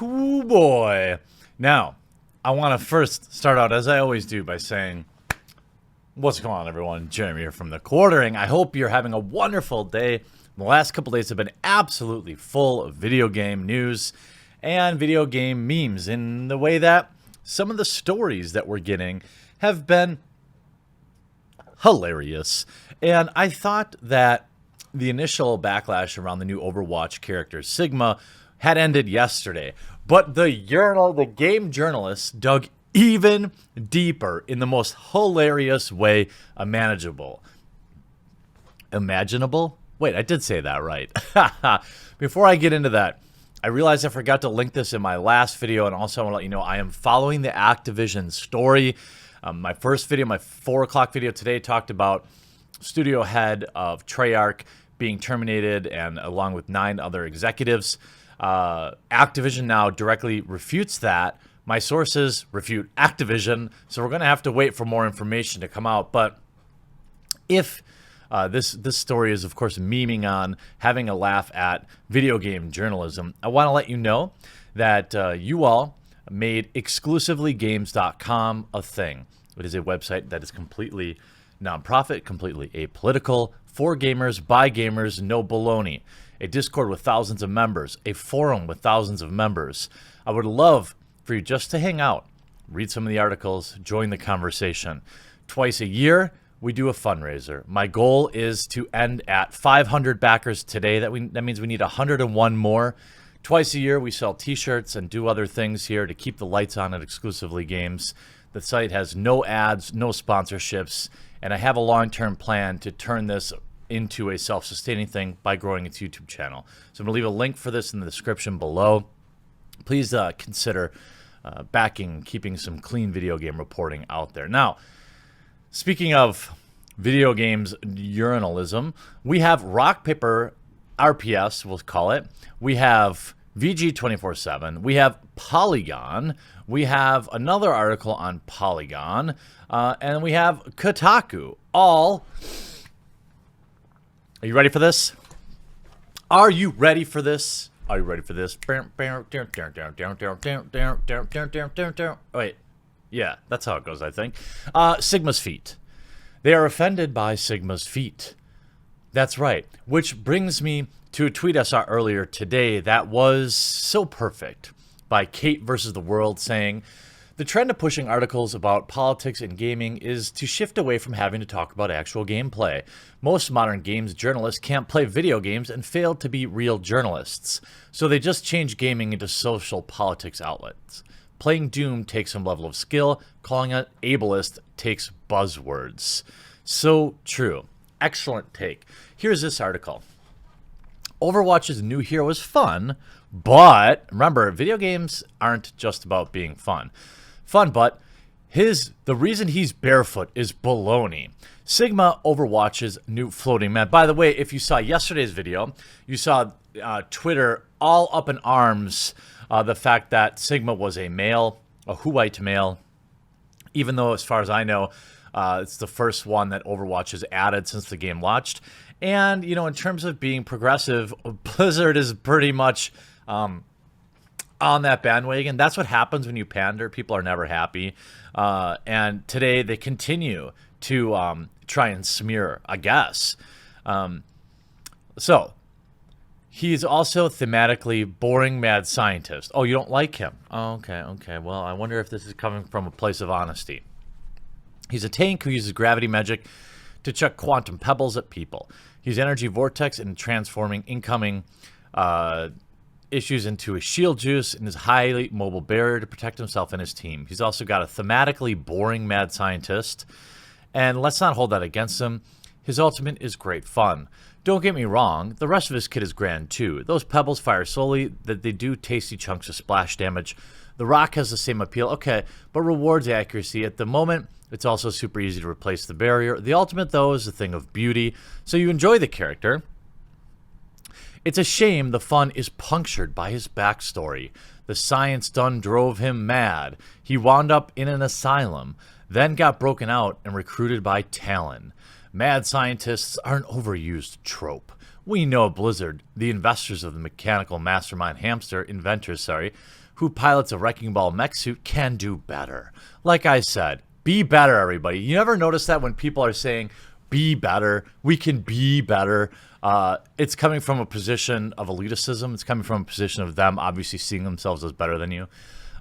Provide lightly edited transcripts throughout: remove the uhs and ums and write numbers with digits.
Ooh boy. Now, I want to first start out, as I always do, by saying, what's going on, everyone? Jeremy here from The Quartering. I hope you're having a wonderful day. The last couple days have been absolutely full of video game news and video game memes in the way that some of the stories that we're getting have been hilarious. And I thought that the initial backlash around the new Overwatch character Sigma had ended yesterday, but the game journalists dug even deeper in the most hilarious way imaginable. Imaginable? Wait, I did say that right. Before I get into that, I realized I forgot to link this in my last video, and also I want to let you know I am following the Activision story. My first video, my 4 o'clock video today, talked about studio head of Treyarch being terminated, and along with 9 other executives. Activision now directly refutes that. My sources refute Activision, so we're going to have to wait for more information to come out. But if this story is, of course, memeing on having a laugh at video game journalism, I want to let you know that you all made exclusivelygames.com a thing. It is a website that is completely nonprofit, completely apolitical, for gamers, by gamers, no baloney. A Discord with thousands of members, a forum with thousands of members. I would love for you just to hang out, read some of the articles, join the conversation. Twice a year, we do a fundraiser. My goal is to end at 500 backers today. That means we need 101 more. Twice a year, we sell t-shirts and do other things here to keep the lights on at Exclusively Games. The site has no ads, no sponsorships, and I have a long-term plan to turn this into a self-sustaining thing by growing its YouTube channel. So I'm going to leave a link for this in the description below. Please consider backing, keeping some clean video game reporting out there. Now, speaking of video games journalism, we have Rock Paper RPS, we'll call it. We have VG247. We have Polygon. We have another article on Polygon. And we have Kotaku. All... Are you ready for this? Are you ready for this? Are you ready for this? Wait. Yeah, that's how it goes, I think. Sigma's feet. They are offended by Sigma's feet. That's right. Which brings me to a tweet I saw earlier today that was so perfect by Kate versus the World, saying, the trend of pushing articles about politics and gaming is to shift away from having to talk about actual gameplay. Most modern games journalists can't play video games and fail to be real journalists, so they just change gaming into social politics outlets. Playing Doom takes some level of skill, calling it ableist takes buzzwords. So true. Excellent take. Here's this article. Overwatch's new hero is fun, but remember, video games aren't just about being fun. But the reason he's barefoot is baloney. Sigma, Overwatch's new floating man. By the way, if you saw yesterday's video, you saw Twitter all up in arms the fact that Sigma was a male, a white male, even though, as far as I know, it's the first one that Overwatch has added since the game launched. And, you know, in terms of being progressive, Blizzard is pretty much on that bandwagon. That's what happens when you pander. People are never happy. And today they continue to try and smear, I guess. So he's also thematically boring mad scientist. Oh, you don't like him? Oh, okay. Well, I wonder if this is coming from a place of honesty. He's a tank who uses gravity magic to chuck quantum pebbles at people. He's energy vortex and transforming incoming issues into a shield juice and his highly mobile barrier to protect himself and his team. He's also got a thematically boring mad scientist, and let's not hold that against him. His ultimate is great fun. Don't get me wrong, the rest of his kit is grand too. Those pebbles fire slowly, that they do tasty chunks of splash damage. The rock has the same appeal, okay, but rewards accuracy. At the moment, it's also super easy to replace the barrier. The ultimate, though, is a thing of beauty, so you enjoy the character. It's a shame the fun is punctured by his backstory. The science done drove him mad. He wound up in an asylum, then got broken out and recruited by Talon. Mad scientists are an overused trope. We know Blizzard, the investors of the mechanical mastermind inventors, who pilots a wrecking ball mech suit, can do better. Like I said, be better, everybody. You never notice that when people are saying, be better, we can be better. It's coming from a position of elitism. It's coming from a position of them obviously seeing themselves as better than you.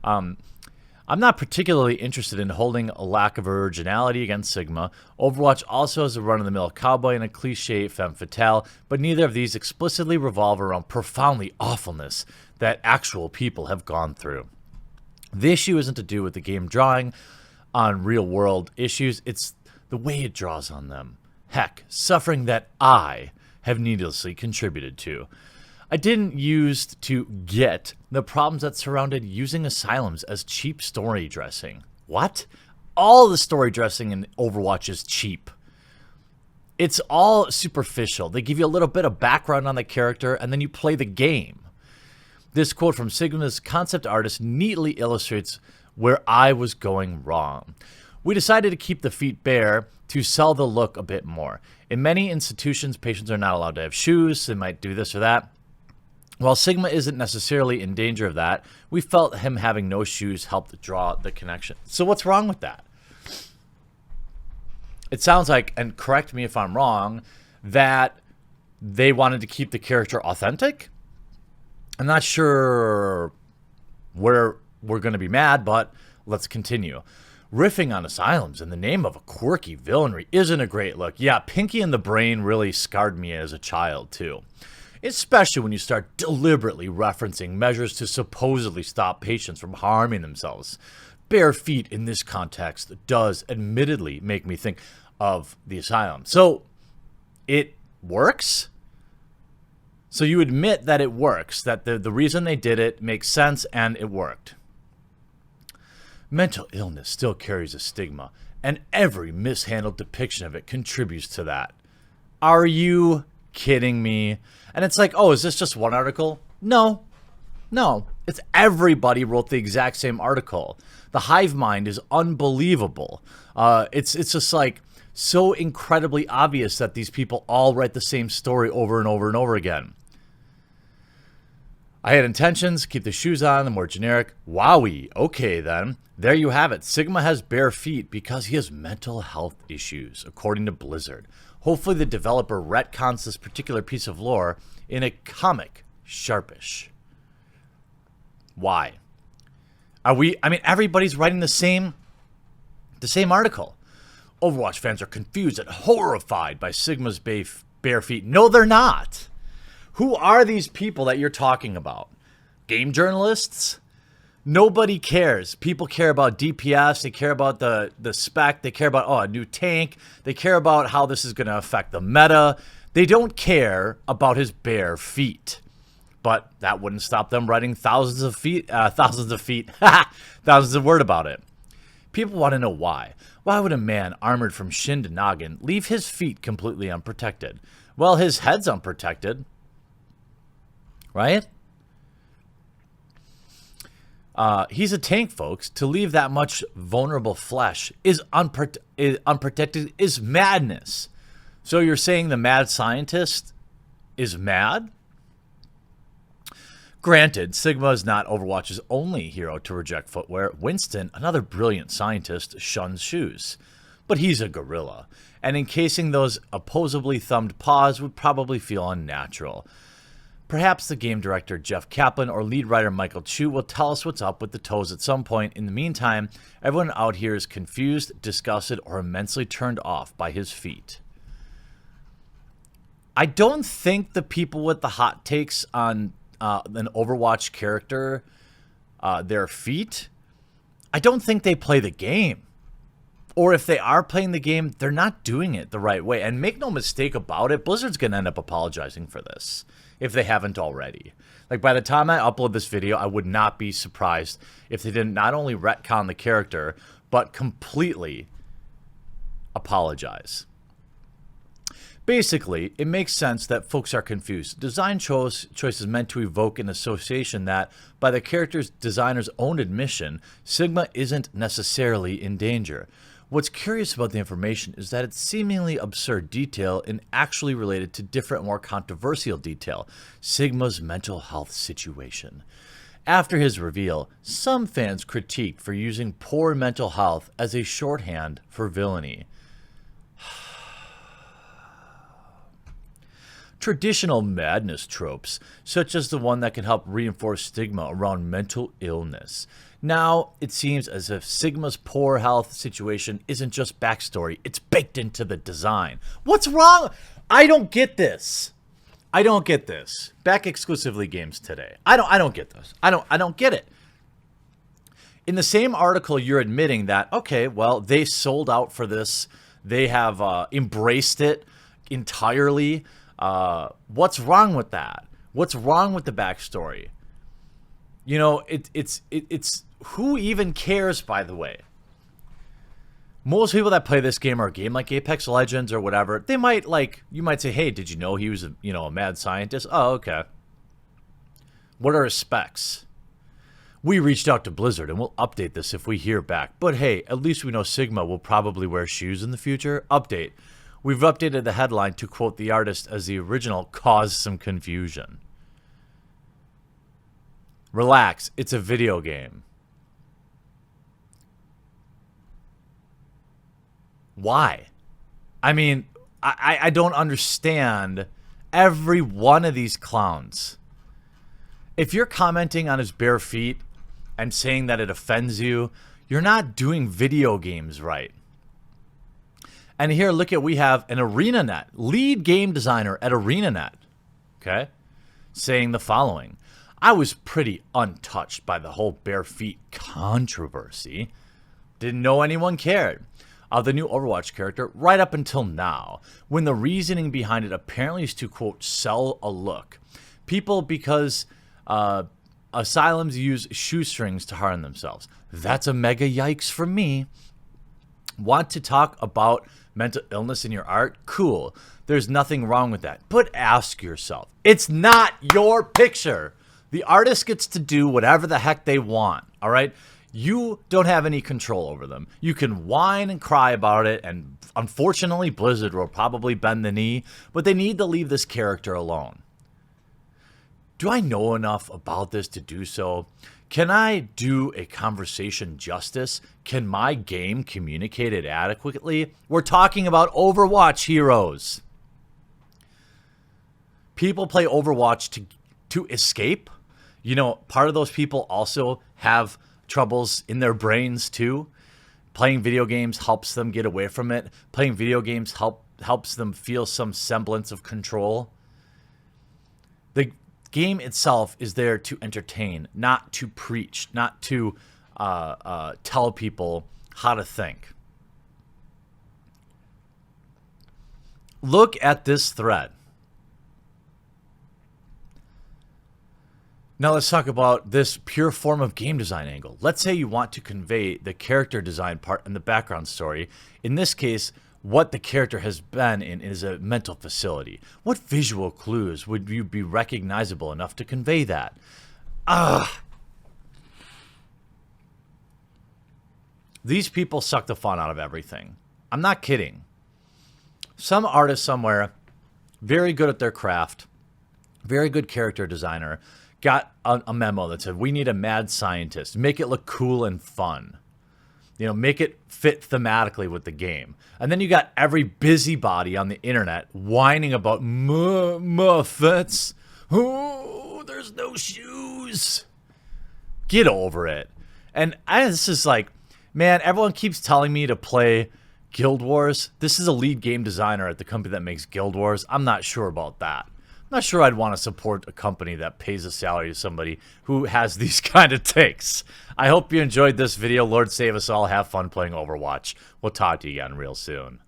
I'm not particularly interested in holding a lack of originality against Sigma. Overwatch also has a run-of-the-mill cowboy and a cliche femme fatale, but neither of these explicitly revolve around profoundly awfulness that actual people have gone through. The issue isn't to do with the game drawing on real-world issues, it's the way it draws on them. Heck, suffering that I have needlessly contributed to. I didn't use to get the problems that surrounded using asylums as cheap story dressing. What? All the story dressing in Overwatch is cheap. It's all superficial. They give you a little bit of background on the character, and then you play the game. This quote from Sigma's concept artist neatly illustrates where I was going wrong. We decided to keep the feet bare to sell the look a bit more. In many institutions, patients are not allowed to have shoes. They might do this or that. While Sigma isn't necessarily in danger of that, we felt him having no shoes helped draw the connection. So what's wrong with that? It sounds like, and correct me if I'm wrong, that they wanted to keep the character authentic. I'm not sure where we're going to be mad, but let's continue. Riffing on asylums in the name of a quirky villainry isn't a great look. Yeah, Pinky and the Brain really scarred me as a child, too. Especially when you start deliberately referencing measures to supposedly stop patients from harming themselves. Bare feet in this context does admittedly make me think of the asylum. So, it works? So you admit that it works, that the reason they did it makes sense and it worked. Mental illness still carries a stigma, and every mishandled depiction of it contributes to that. Are you kidding me? And it's like, oh, is this just one article? No. It's everybody wrote the exact same article. The hive mind is unbelievable. It's just like so incredibly obvious that these people all write the same story over and over and over again. I had intentions, keep the shoes on, the more generic. Wowie. Okay, then. There you have it. Sigma has bare feet because he has mental health issues, according to Blizzard. Hopefully the developer retcons this particular piece of lore in a comic sharpish. Why? I mean, everybody's writing the same article. Overwatch fans are confused and horrified by Sigma's bare feet. No, they're not. Who are these people that you're talking about? Game journalists? Nobody cares. People care about DPS. They care about the spec. They care about, a new tank. They care about how this is going to affect the meta. They don't care about his bare feet. But that wouldn't stop them writing thousands of word about it. People want to know why. Why would a man armored from shin to noggin leave his feet completely unprotected? Well, his head's unprotected. Right? He's a tank, folks. To leave that much vulnerable flesh is unprotected is madness. So you're saying the mad scientist is mad? Granted, Sigma is not Overwatch's only hero to reject footwear. Winston, another brilliant scientist, shuns shoes. But he's a gorilla, and encasing those opposably thumbed paws would probably feel unnatural. Perhaps the game director Jeff Kaplan or lead writer Michael Chu will tell us what's up with the toes at some point. In the meantime, everyone out here is confused, disgusted, or immensely turned off by his feet. I don't think the people with the hot takes on an Overwatch character, their feet, I don't think they play the game. Or if they are playing the game, they're not doing it the right way. And make no mistake about it, Blizzard's going to end up apologizing for this, if they haven't already. Like, by the time I upload this video, I would not be surprised if they didn't not only retcon the character, but completely apologize. Basically, it makes sense that folks are confused. Design choice is meant to evoke an association that, by the character's designer's own admission, Sigma isn't necessarily in danger. What's curious about the information is that it's seemingly absurd detail and actually related to different, more controversial detail, Sigma's mental health situation. After his reveal, some fans critiqued for using poor mental health as a shorthand for villainy. Traditional madness tropes, such as the one that can help reinforce stigma around mental illness. Now, it seems as if Sigma's poor health situation isn't just backstory, it's baked into the design. What's wrong? I don't get this. I don't get this. Back exclusively games today. I don't get this. I don't get it. In the same article, you're admitting that, okay, well, they sold out for this. They have embraced it entirely. What's wrong with that? What's wrong with the backstory? You know, it's who even cares, by the way? Most people that play this game or a game like Apex Legends or whatever, they might you might say, hey, did you know he was a mad scientist? Oh, okay. What are his specs? We reached out to Blizzard and we'll update this if we hear back. But hey, at least we know Sigma will probably wear shoes in the future. Update. We've updated the headline to quote the artist as the original caused some confusion. Relax, it's a video game. Why? I mean, I don't understand every one of these clowns. If you're commenting on his bare feet and saying that it offends you, you're not doing video games right. And here, look at, we have an ArenaNet, lead game designer at ArenaNet, okay, saying the following. I was pretty untouched by the whole bare feet controversy. Didn't know anyone cared. The new Overwatch character right up until now, when the reasoning behind it apparently is to, quote, sell a look. People, because asylums use shoestrings to harm themselves. That's a mega yikes for me. Want to talk about mental illness in your art? Cool. There's nothing wrong with that. But ask yourself, it's not your picture. The artist gets to do whatever the heck they want, all right? You don't have any control over them. You can whine and cry about it, and unfortunately, Blizzard will probably bend the knee, but they need to leave this character alone. Do I know enough about this to do so? Can I do a conversation justice? Can my game communicate it adequately? We're talking about Overwatch heroes. People play Overwatch to escape. You know, part of those people also have troubles in their brains too. Playing video games helps them get away from it. Playing video games helps them feel some semblance of control. The game itself is there to entertain, not to preach, not to tell people how to think. Look at this thread. Now let's talk about this pure form of game design angle. Let's say you want to convey the character design part and the background story. In this case, what the character has been in is a mental facility. What visual clues would you be recognizable enough to convey that? These people suck the fun out of everything. I'm not kidding. Some artist somewhere, very good at their craft, very good character designer, got a memo that said, we need a mad scientist. Make it look cool and fun. You know, make it fit thematically with the game. And then you got every busybody on the internet whining about Muffets. Oh, there's no shoes. Get over it. And this is like, man, everyone keeps telling me to play Guild Wars. This is a lead game designer at the company that makes Guild Wars. I'm not sure about that. I'm not sure I'd want to support a company that pays a salary to somebody who has these kind of takes. I hope you enjoyed this video. Lord save us all. Have fun playing Overwatch. We'll talk to you again real soon.